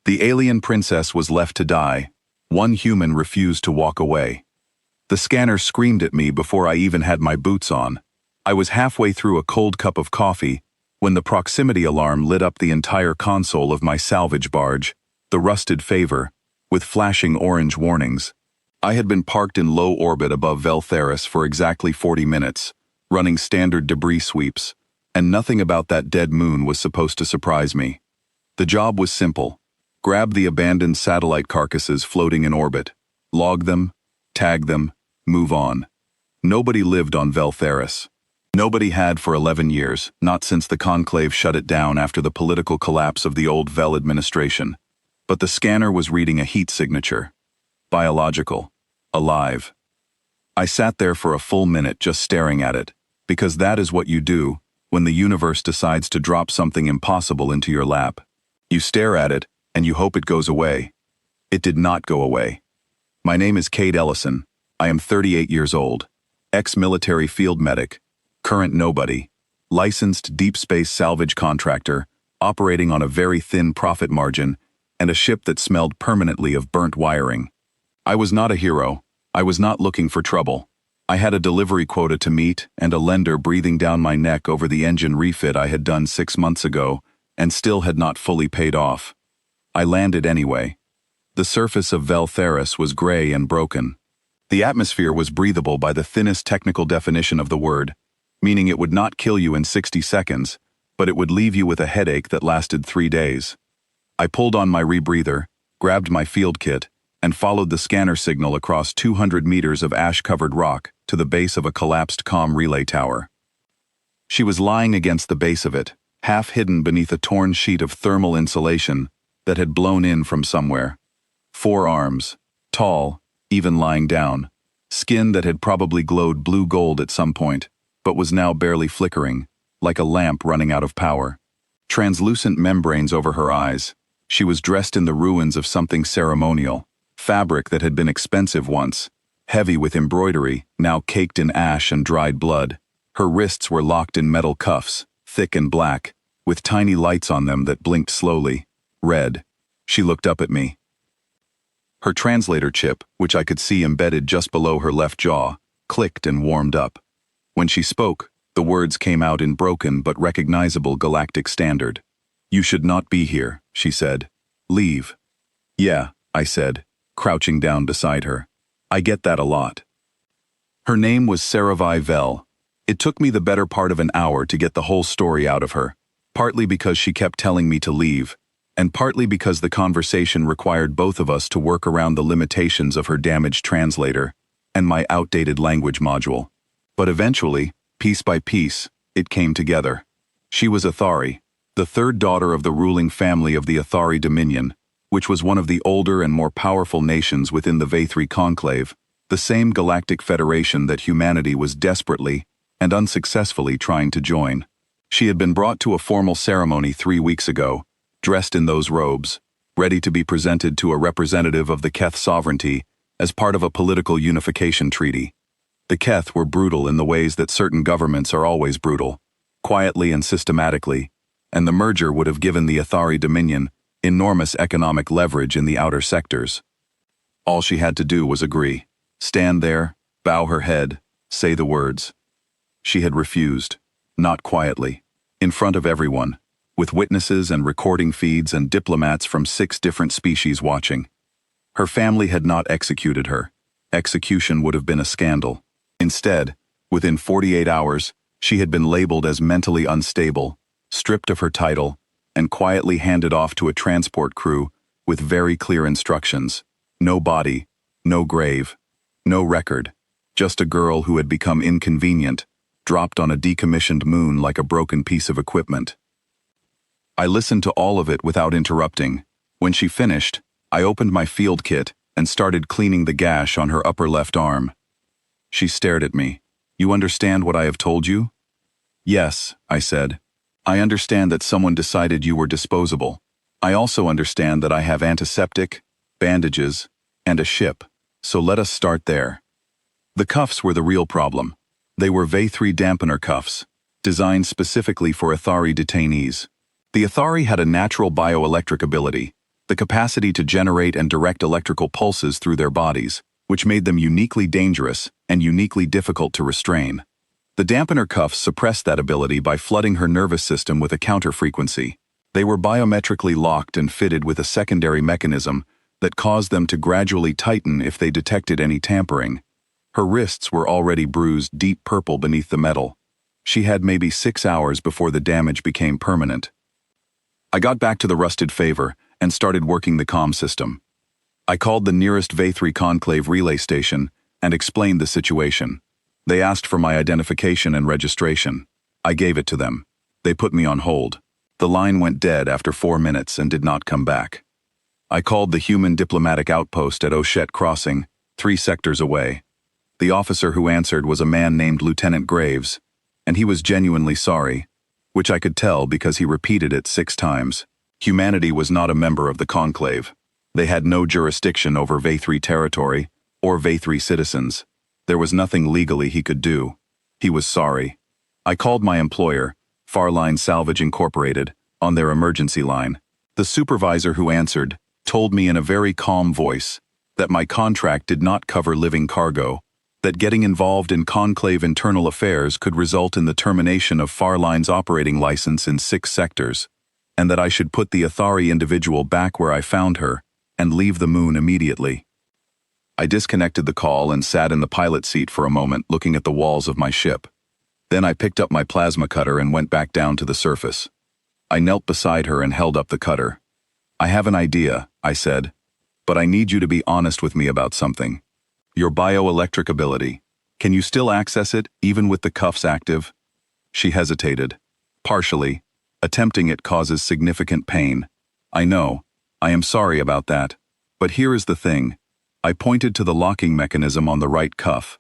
The alien princess was left to die. One human refused to walk away. The scanner screamed at me before I even had my boots on. I was halfway through a cold cup of coffee when the proximity alarm lit up the entire console of my salvage barge, the Rusted Favor, with flashing orange warnings. I had been parked in low orbit above Veltheris for exactly 40 minutes, running standard debris sweeps, and nothing about that dead moon was supposed to surprise me. The job was simple. Grab the abandoned satellite carcasses floating in orbit, log them, tag them, move on. Nobody lived on Veltheris. Nobody had for 11 years, not since the Conclave shut it down after the political collapse of the old Vel administration. But the scanner was reading a heat signature. Biological. Alive. I sat there for a full minute just staring at it, because that is what you do when the universe decides to drop something impossible into your lap. You stare at it, and you hope it goes away. It did not go away. My name is Cade Ellison. I am 38 years old, ex-military field medic, current nobody, licensed deep space salvage contractor, operating on a very thin profit margin, and a ship that smelled permanently of burnt wiring. I was not a hero. I was not looking for trouble. I had a delivery quota to meet and a lender breathing down my neck over the engine refit I had done 6 months ago and still had not fully paid off. I landed anyway. The surface of Veltheris was gray and broken. The atmosphere was breathable by the thinnest technical definition of the word, meaning it would not kill you in 60 seconds, but it would leave you with a headache that lasted 3 days. I pulled on my rebreather, grabbed my field kit, and followed the scanner signal across 200 meters of ash-covered rock to the base of a collapsed comm relay tower. She was lying against the base of it, half hidden beneath a torn sheet of thermal insulation that had blown in from somewhere. 4 arms, tall, even lying down, skin that had probably glowed blue gold at some point, but was now barely flickering, like a lamp running out of power. Translucent membranes over her eyes. She was dressed in the ruins of something ceremonial, fabric that had been expensive once, heavy with embroidery, now caked in ash and dried blood. Her wrists were locked in metal cuffs, thick and black, with tiny lights on them that blinked slowly. Red. She looked up at me. Her translator chip, which I could see embedded just below her left jaw, clicked and warmed up. When she spoke, the words came out in broken but recognizable Galactic standard. "You should not be here," she said. "Leave." "Yeah," I said, crouching down beside her. "I get that a lot." Her name was Saravi Vel. It took me the better part of an hour to get the whole story out of her, partly because she kept telling me to leave, and partly because the conversation required both of us to work around the limitations of her damaged translator and my outdated language module. But eventually, piece by piece, it came together. She was Athari, the third daughter of the ruling family of the Athari Dominion, which was one of the older and more powerful nations within the Vathri Conclave, the same galactic federation that humanity was desperately and unsuccessfully trying to join. She had been brought to a formal ceremony 3 weeks ago, dressed in those robes, ready to be presented to a representative of the Keth sovereignty as part of a political unification treaty. The Keth were brutal in the ways that certain governments are always brutal, quietly and systematically, and the merger would have given the Athari Dominion enormous economic leverage in the outer sectors. All she had to do was agree, stand there, bow her head, say the words. She had refused, not quietly, in front of everyone, with witnesses and recording feeds and diplomats from 6 different species watching. Her family had not executed her. Execution would have been a scandal. Instead, within 48 hours, she had been labeled as mentally unstable, stripped of her title, and quietly handed off to a transport crew with very clear instructions. No body, no grave, no record, just a girl who had become inconvenient, dropped on a decommissioned moon like a broken piece of equipment. I listened to all of it without interrupting. When she finished, I opened my field kit and started cleaning the gash on her upper left arm. She stared at me. "You understand what I have told you?" "Yes," I said. "I understand that someone decided you were disposable. I also understand that I have antiseptic, bandages, and a ship, so let us start there." The cuffs were the real problem. They were Vathri dampener cuffs, designed specifically for Athari detainees. The Athari had a natural bioelectric ability, the capacity to generate and direct electrical pulses through their bodies, which made them uniquely dangerous and uniquely difficult to restrain. The dampener cuffs suppressed that ability by flooding her nervous system with a counter-frequency. They were biometrically locked and fitted with a secondary mechanism that caused them to gradually tighten if they detected any tampering. Her wrists were already bruised deep purple beneath the metal. She had maybe 6 hours before the damage became permanent. I got back to the rusted favor and started working the comm system. I called the nearest V3 Conclave relay station and explained the situation. They asked for my identification and registration. I gave it to them. They put me on hold. The line went dead after 4 minutes and did not come back. I called the human diplomatic outpost at Ochette Crossing, 3 sectors away. The officer who answered was a man named Lieutenant Graves, and he was genuinely sorry, which I could tell because he repeated it 6 times. Humanity was not a member of the Conclave. They had no jurisdiction over V3 territory or V3 citizens. There was nothing legally he could do. He was sorry. I called my employer, Farline Salvage Incorporated, on their emergency line. The supervisor who answered told me in a very calm voice that my contract did not cover living cargo, that getting involved in Conclave internal affairs could result in the termination of Farline's operating license in 6 sectors, and that I should put the Athari individual back where I found her and leave the moon immediately. I disconnected the call and sat in the pilot seat for a moment looking at the walls of my ship. Then I picked up my plasma cutter and went back down to the surface. I knelt beside her and held up the cutter. "I have an idea," I said, "but I need you to be honest with me about something. Your bioelectric ability. Can you still access it, even with the cuffs active?" She hesitated. "Partially. Attempting it causes significant pain. I know. I am sorry about that. But here is the thing." I pointed to the locking mechanism on the right cuff.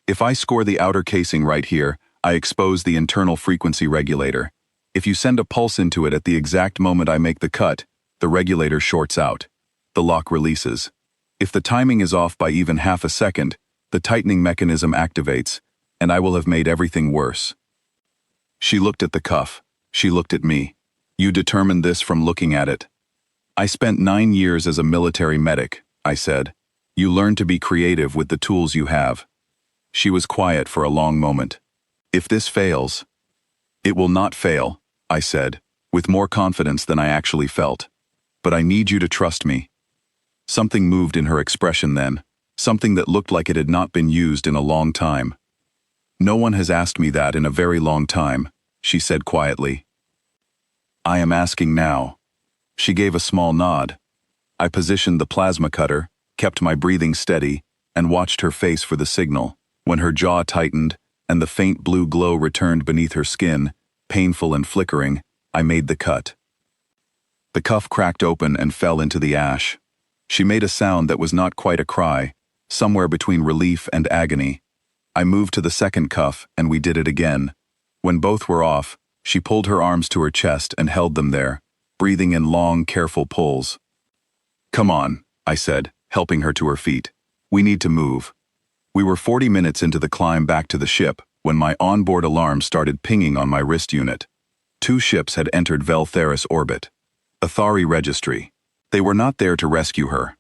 "If I score the outer casing right here, I expose the internal frequency regulator. If you send a pulse into it at the exact moment I make the cut, the regulator shorts out. The lock releases. If the timing is off by even half a second, the tightening mechanism activates, and I will have made everything worse." She looked at the cuff. She looked at me. "You determined this from looking at it." "I spent 9 years as a military medic," I said. "You learn to be creative with the tools you have." She was quiet for a long moment. "If this fails—" "It will not fail," I said, with more confidence than I actually felt. "But I need you to trust me." Something moved in her expression then, something that looked like it had not been used in a long time. "No one has asked me that in a very long time," she said quietly. "I am asking now." She gave a small nod. I positioned the plasma cutter, kept my breathing steady, and watched her face for the signal. When her jaw tightened and the faint blue glow returned beneath her skin, painful and flickering, I made the cut. The cuff cracked open and fell into the ash. She made a sound that was not quite a cry, somewhere between relief and agony. I moved to the second cuff and we did it again. When both were off, she pulled her arms to her chest and held them there, breathing in long, careful pulls. "Come on," I said, helping her to her feet. "We need to move." We were 40 minutes into the climb back to the ship when my onboard alarm started pinging on my wrist unit. 2 ships had entered Veltheris orbit. Athari registry. They were not there to rescue her.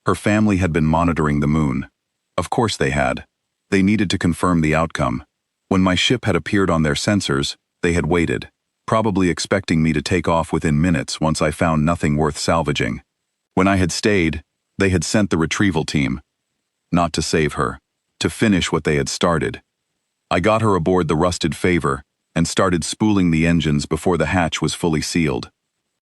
Her family had been monitoring the moon. Of course they had. They needed to confirm the outcome. When my ship had appeared on their sensors, they had waited, probably expecting me to take off within minutes once I found nothing worth salvaging. When I had stayed, they had sent the retrieval team. Not to save her, to finish what they had started. I got her aboard the rusted favor and started spooling the engines before the hatch was fully sealed.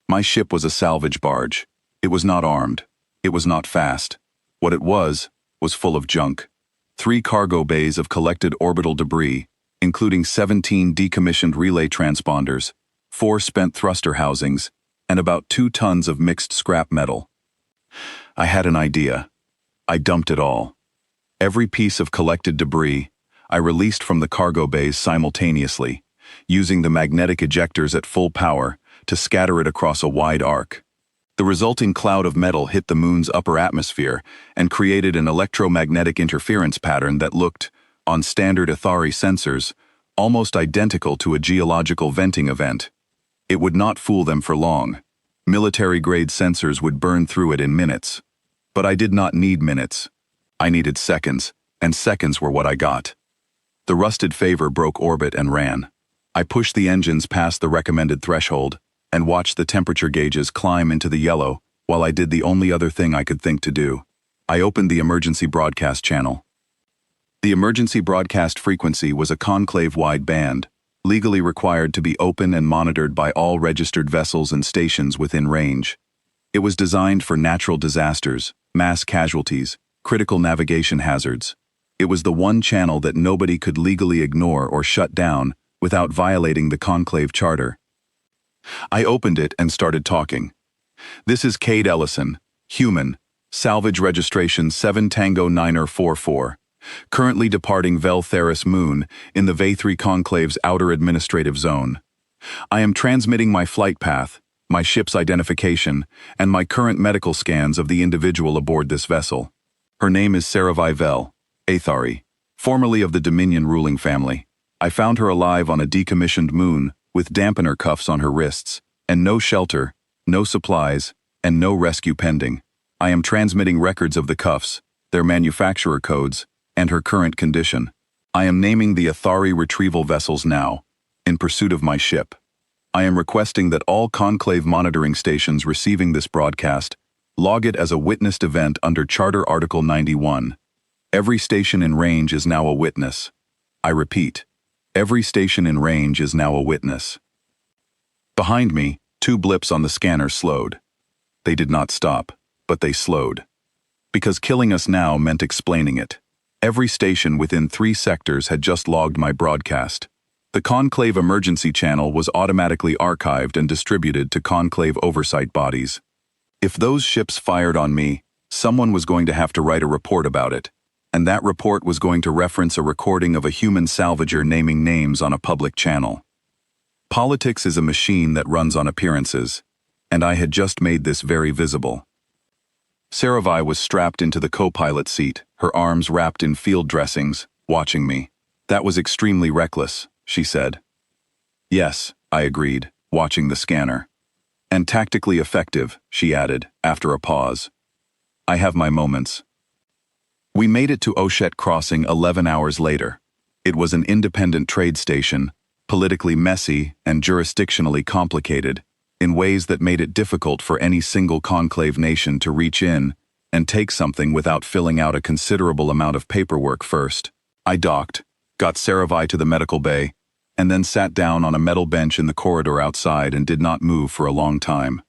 My ship was a salvage barge. It was not armed. It was not fast. What it was full of junk. 3 cargo bays of collected orbital debris, including 17 decommissioned relay transponders, 4 spent thruster housings, and about 2 tons of mixed scrap metal. I had an idea. I dumped it all. Every piece of collected debris I released from the cargo bays simultaneously, using the magnetic ejectors at full power to scatter it across a wide arc. The resulting cloud of metal hit the moon's upper atmosphere and created an electromagnetic interference pattern that looked, on standard Athari sensors, almost identical to a geological venting event. It would not fool them for long. Military-grade sensors would burn through it in minutes. But I did not need minutes. I needed seconds, and seconds were what I got. The rusted favor broke orbit and ran. I pushed the engines past the recommended threshold and watched the temperature gauges climb into the yellow while I did the only other thing I could think to do. I opened the emergency broadcast channel. The emergency broadcast frequency was a conclave-wide band, legally required to be open and monitored by all registered vessels and stations within range. It was designed for natural disasters, mass casualties, critical navigation hazards. It was the one channel that nobody could legally ignore or shut down without violating the conclave charter. I opened it and started talking. This is Cade Ellison, human, salvage registration 7 Tango 9er 44, currently departing Vel Theris Moon in the V3 Conclave's outer administrative zone. I am transmitting my flight path, my ship's identification, and my current medical scans of the individual aboard this vessel. Her name is Saravai Vel, Athari, formerly of the Dominion ruling family. I found her alive on a decommissioned moon with dampener cuffs on her wrists, and no shelter, no supplies, and no rescue pending. I am transmitting records of the cuffs, their manufacturer codes, and her current condition. I am naming the Athari retrieval vessels now, in pursuit of my ship. I am requesting that all conclave monitoring stations receiving this broadcast log it as a witnessed event under Charter Article 91. Every station in range is now a witness. I repeat, every station in range is now a witness. Behind me, 2 blips on the scanner slowed. They did not stop, but they slowed. Because killing us now meant explaining it. Every station within 3 sectors had just logged my broadcast. The Conclave Emergency Channel was automatically archived and distributed to Conclave oversight bodies. If those ships fired on me, someone was going to have to write a report about it, and that report was going to reference a recording of a human salvager naming names on a public channel. Politics is a machine that runs on appearances, and I had just made this very visible. Saravai was strapped into the co-pilot seat, her arms wrapped in field dressings, watching me. That was extremely reckless, she said. Yes, I agreed, watching the scanner. And tactically effective, she added, after a pause. I have my moments. We made it to Oshet Crossing 11 hours later. It was an independent trade station, politically messy and jurisdictionally complicated, in ways that made it difficult for any single conclave nation to reach in and take something without filling out a considerable amount of paperwork first. I docked, got Saravai to the medical bay, and then sat down on a metal bench in the corridor outside and did not move for a long time.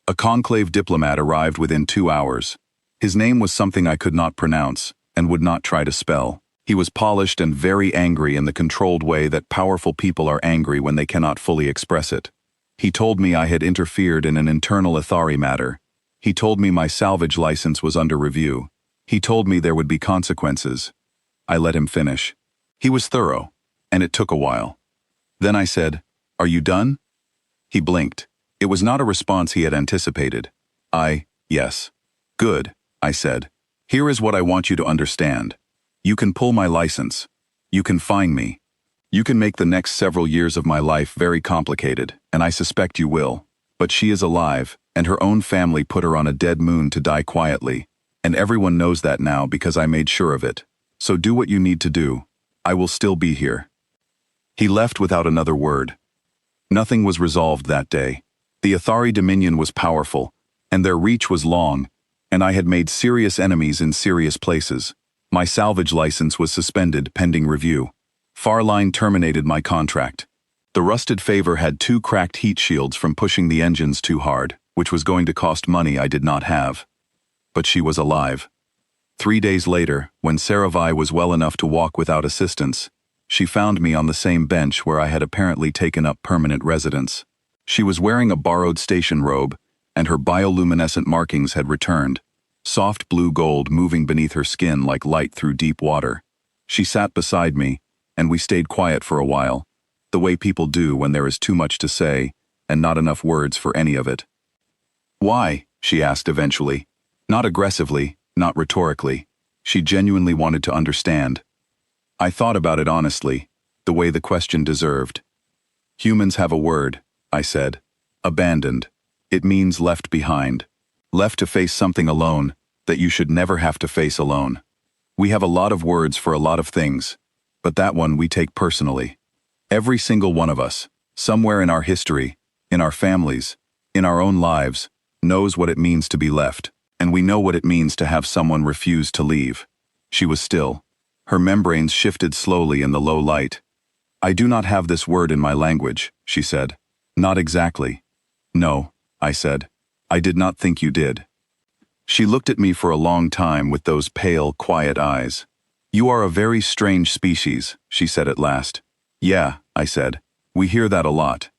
A conclave diplomat arrived within 2 hours. His name was something I could not pronounce and would not try to spell. He was polished and very angry in the controlled way that powerful people are angry when they cannot fully express it. He told me I had interfered in an internal Athari matter. He told me my salvage license was under review. He told me there would be consequences. I let him finish. He was thorough, and it took a while. Then I said, "Are you done?" He blinked. It was not a response he had anticipated. Yes. Good, I said. Here is what I want you to understand. You can pull my license. You can fine me. You can make the next several years of my life very complicated, and I suspect you will. But she is alive, and her own family put her on a dead moon to die quietly, and everyone knows that now because I made sure of it. So do what you need to do. I will still be here. He left without another word. Nothing was resolved that day. The Athari Dominion was powerful, and their reach was long, and I had made serious enemies in serious places. My salvage license was suspended pending review. Farline terminated my contract. The rusted favor had 2 cracked heat shields from pushing the engines too hard, which was going to cost money I did not have. But she was alive. 3 days later, when Saravai was well enough to walk without assistance, she found me on the same bench where I had apparently taken up permanent residence. She was wearing a borrowed station robe, and her bioluminescent markings had returned, soft blue gold moving beneath her skin like light through deep water. She sat beside me, and we stayed quiet for a while, the way people do when there is too much to say and not enough words for any of it. "Why?" she asked eventually. Not aggressively, not rhetorically. She genuinely wanted to understand. I thought about it honestly, the way the question deserved. "Humans have a word," I said. "Abandoned. It means left behind. Left to face something alone that you should never have to face alone. We have a lot of words for a lot of things, but that one we take personally. Every single one of us, somewhere in our history, in our families, in our own lives, knows what it means to be left, and we know what it means to have someone refuse to leave. She was still. Her membranes shifted slowly in the low light. I do not have this word in my language, she said. Not exactly. No, I said. I did not think you did. She looked at me for a long time with those pale, quiet eyes. You are a very strange species, she said at last. Yeah, I said. We hear that a lot.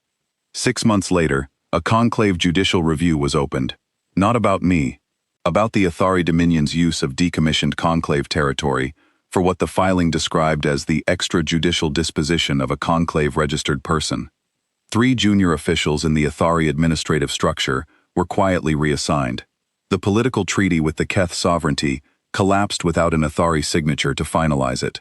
6 months later, a conclave judicial review was opened. Not about me. About the Athari Dominion's use of decommissioned conclave territory for what the filing described as the extrajudicial disposition of a conclave-registered person. 3 junior officials in the Athari administrative structure were quietly reassigned. The political treaty with the Keth sovereignty collapsed without an Athari signature to finalize it.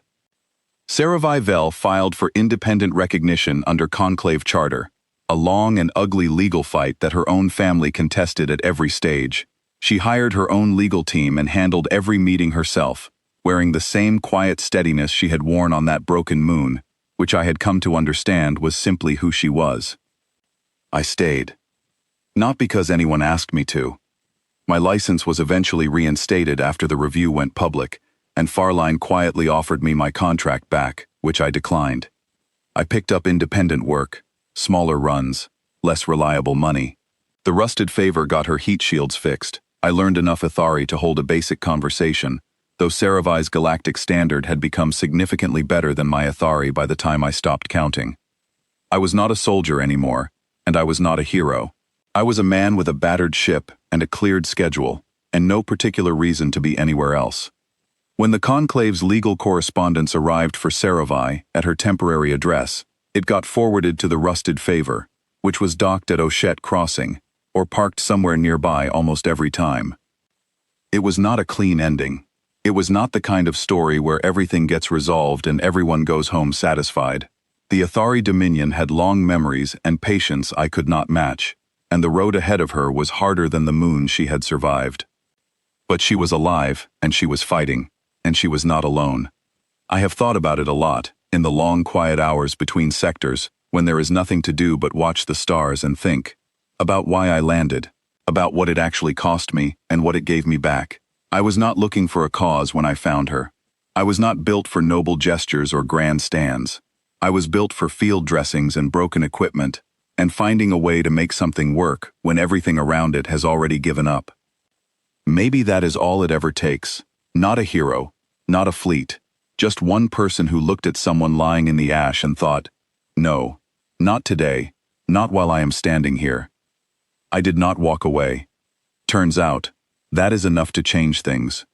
Saravi Vel filed for independent recognition under conclave charter, a long and ugly legal fight that her own family contested at every stage. She hired her own legal team and handled every meeting herself, wearing the same quiet steadiness she had worn on that broken moon, which I had come to understand was simply who she was. I stayed. Not because anyone asked me to. My license was eventually reinstated after the review went public, and Farline quietly offered me my contract back, which I declined. I picked up independent work, smaller runs, less reliable money. The rusted favor got her heat shields fixed. I learned enough Athari to hold a basic conversation, though Saravi's galactic standard had become significantly better than my Athari by the time I stopped counting. I was not a soldier anymore, and I was not a hero. I was a man with a battered ship and a cleared schedule, and no particular reason to be anywhere else. When the conclave's legal correspondence arrived for Saravi at her temporary address, it got forwarded to the rusted favor, which was docked at Ochette Crossing, or parked somewhere nearby almost every time. It was not a clean ending. It was not the kind of story where everything gets resolved and everyone goes home satisfied. The Athari Dominion had long memories and patience I could not match, and the road ahead of her was harder than the moon she had survived. But she was alive, and she was fighting, and she was not alone. I have thought about it a lot, in the long quiet hours between sectors, when there is nothing to do but watch the stars and think, about why I landed, about what it actually cost me and what it gave me back. I was not looking for a cause when I found her. I was not built for noble gestures or grand stands. I was built for field dressings and broken equipment, and finding a way to make something work when everything around it has already given up. Maybe that is all it ever takes. Not a hero, not a fleet, just one person who looked at someone lying in the ash and thought, no, not today, not while I am standing here. I did not walk away. Turns out, that is enough to change things.